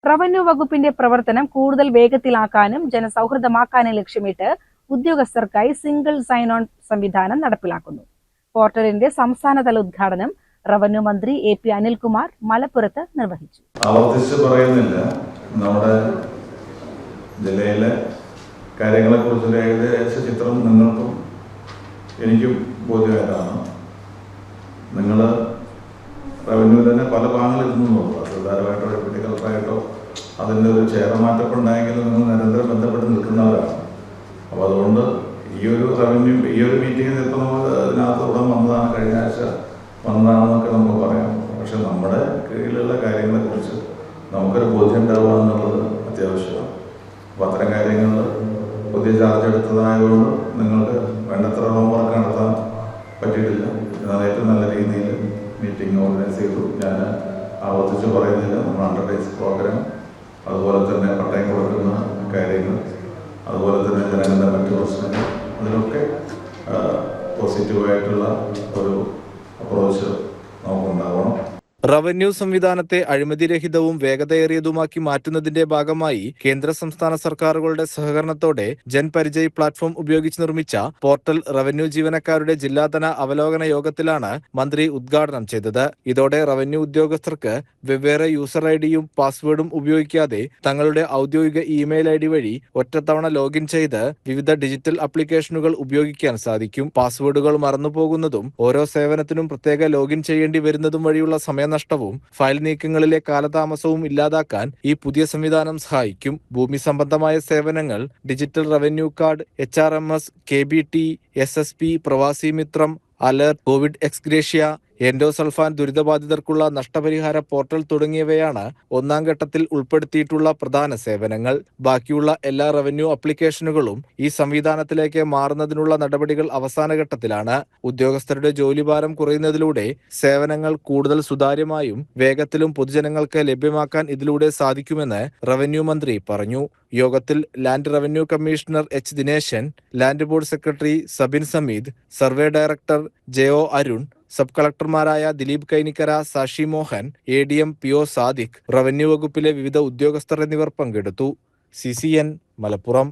Revenue വകുപ്പിന്റെ പ്രവർത്തനം കൂടുതൽ വേഗത്തിലാക്കാനും ജനസൗഹൃദമാക്കാനും ലക്ഷ്യമിട്ട് ഉദ്യോഗസ്ഥർക്കായി സിംഗിൾ സൈൻ ഓൺ സംവിധാനം നടപ്പിലാക്കുന്നു. പോർട്ടലിന്റെ സംസ്ഥാനതല ഉദ്ഘാടനം റവന്യൂ മന്ത്രി എ പി അനിൽകുമാർ മലപ്പുറത്ത് നിർവഹിച്ചു. ആവർത്തിച്ച് പറയുന്നില്ല, നമ്മുടെ ജില്ലയിലെ കാര്യങ്ങളെക്കുറിച്ചൊരു ഏകദേശ ചിത്രം നിങ്ങൾക്കും എനിക്കും ബോധ്യമായതാണ്. നിങ്ങൾ റവന്യൂ തന്നെ പല ഭാഗങ്ങളിരുന്നു നോക്കുക, സർദാരുമായിട്ടോ ഡെപ്യൂട്ടി കളക്ടറായിട്ടോ അതിൻ്റെ ഒരു ചെയർമാറ്റപ്പുണ്ടായെങ്കിലും നിങ്ങൾ നിരന്തരം ബന്ധപ്പെട്ട് നിൽക്കുന്നവരാണ്. അപ്പോൾ അതുകൊണ്ട് ഈ ഒരു മീറ്റിംഗ് നിൽക്കുന്നത് അതിനകത്ത് ഉടൻ വന്നതാണ്, കഴിഞ്ഞ ആഴ്ച വന്നതാണെന്നൊക്കെ നമുക്ക് പറയാം. പക്ഷെ നമ്മുടെ കീഴിലുള്ള കാര്യങ്ങളെക്കുറിച്ച് നമുക്കൊരു ബോധ്യം ഉണ്ടാവുക എന്നുള്ളത് അത്യാവശ്യമാണ്. അപ്പോൾ അത്തരം കാര്യങ്ങളിൽ പുതിയ ചാർജ് എടുത്തതായതുകൊണ്ട് നിങ്ങൾക്ക് വേണ്ടത്ര ഹോംവർക്ക് നടത്താൻ പറ്റിയിട്ടില്ല. എന്നാൽ ഏറ്റവും നല്ല രീതിയിൽ മീറ്റിംഗ് ഓർഗനൈസ് ചെയ്തു. ഞാൻ ആവർത്തിച്ച് പറയുന്നില്ല, നമ്മൾ 100 days പ്രോഗ്രാം, അതുപോലെ തന്നെ പട്ടയം കൊടുക്കുന്ന കാര്യങ്ങൾ, അതുപോലെ തന്നെ ജനങ്ങളുടെ മറ്റു പ്രശ്നങ്ങൾ, അതിലൊക്കെ പോസിറ്റീവായിട്ടുള്ള ഒരു അപ്രോച്ച് നമുക്കുണ്ടാവണം. റവന്യൂ സംവിധാനത്തെ അഴിമതിരഹിതവും വേഗതയേറിയതുമാക്കി മാറ്റുന്നതിന്റെ ഭാഗമായി കേന്ദ്ര സംസ്ഥാന സർക്കാരുകളുടെ സഹകരണത്തോടെ ജൻപരിചയ് പ്ലാറ്റ്ഫോം ഉപയോഗിച്ച് നിർമ്മിച്ച പോർട്ടൽ റവന്യൂ ജീവനക്കാരുടെ ജില്ലാതല അവലോകന യോഗത്തിലാണ് മന്ത്രി ഉദ്ഘാടനം ചെയ്തത്. ഇതോടെ റവന്യൂ ഉദ്യോഗസ്ഥർക്ക് വെവ്വേറെ യൂസർ ഐഡിയും പാസ്വേഡും ഉപയോഗിക്കാതെ തങ്ങളുടെ ഔദ്യോഗിക ഇമെയിൽ ഐഡി വഴി ഒറ്റത്തവണ ലോഗിൻ ചെയ്ത് വിവിധ ഡിജിറ്റൽ ആപ്ലിക്കേഷനുകൾ ഉപയോഗിക്കാൻ സാധിക്കും. പാസ്വേഡുകൾ മറന്നുപോകുന്നതും ഓരോ സേവനത്തിനും പ്രത്യേക ലോഗിൻ ചെയ്യേണ്ടി വരുന്നതും വഴിയുള്ള സമയനഷ്ടവും ഫയൽ നീക്കങ്ങളിലെ കാലതാമസവും ഇല്ലാതാക്കാൻ ഈ പുതിയ സംവിധാനം സഹായിക്കും. ഭൂമി സംബന്ധമായ സേവനങ്ങൾ, digital revenue card, HRMS, KBT, SSP, പ്രവാസി മിത്രം, അലർട്ട്, കോവിഡ് എക്സ്ഗ്രേഷ്യ, എൻഡോസൾഫാൻ ദുരിതബാധിതർക്കുള്ള നഷ്ടപരിഹാര പോർട്ടൽ തുടങ്ങിയവയാണ് ഒന്നാം ഘട്ടത്തിൽ ഉൾപ്പെടുത്തിയിട്ടുള്ള പ്രധാന സേവനങ്ങൾ. ബാക്കിയുള്ള എല്ലാ റവന്യൂ ആപ്ലിക്കേഷനുകളും ഈ സംവിധാനത്തിലേക്ക് മാറുന്നതിനുള്ള നടപടികൾ അവസാന ഘട്ടത്തിലാണ്. ഉദ്യോഗസ്ഥരുടെ ജോലിഭാരം കുറയുന്നതിലൂടെ സേവനങ്ങൾ കൂടുതൽ സുതാര്യമായും വേഗത്തിലും പൊതുജനങ്ങൾക്ക് ലഭ്യമാക്കാൻ ഇതിലൂടെ സാധിക്കുമെന്ന് റവന്യൂ മന്ത്രി പറഞ്ഞു. യോഗത്തിൽ land revenue commissioner H. Dineshan, land board secretary Sabin Sameed, survey director JO Arun, sub കളക്ടർമാരായ Dileep Kainikkara, Sashi Mohan, ADM PO Sadiq, revenue വകുപ്പിലെ വിവിധ ഉദ്യോഗസ്ഥർ എന്നിവർ പങ്കെടുത്തു. CCN മലപ്പുറം.